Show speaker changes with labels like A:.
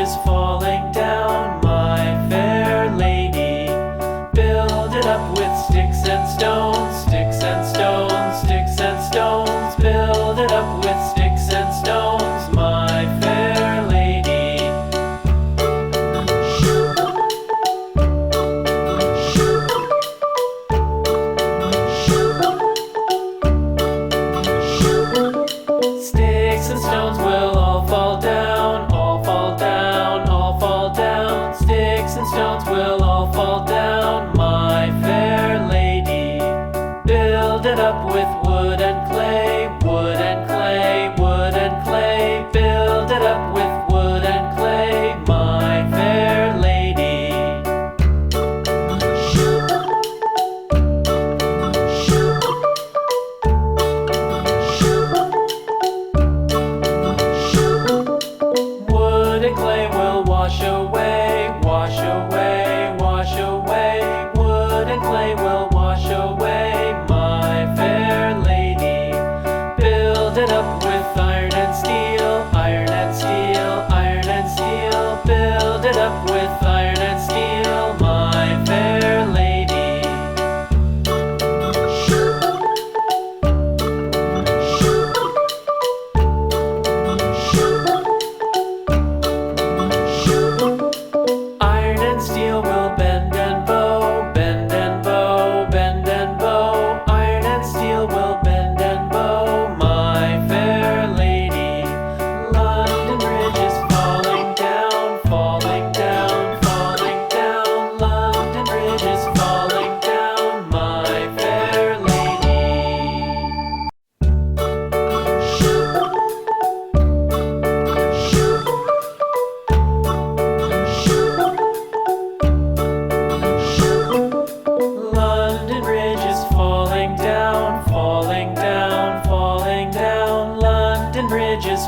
A: is falling down, my fair lady. Build it up with sticks and stones, sticks and stones, sticks and stones. Build it up with sticks and stones, my fair lady. Sticks and stones will all fall down, all fall down, all fall down. Sticks and stones will all fall down, my fair lady. Build it up with wood and clay, wood and clay, wood and clay. Build it up with wood and clay, my fair lady. Wood and clay will wash away, wash away, wash away. Wood and clay will wash away, my fair lady. Build it up with iron and steel, iron and steel, iron and steel. Build it up with iron and steel, my fair lady. Iron and steel will bend and bow, bend and bow, bend and bow. Iron and steel will bend and bow, my fair lady. London Bridge is falling down, falling down, falling down. London Bridge is falling down, my fair lady. London Bridge is falling down, falling down, falling down. London Bridge is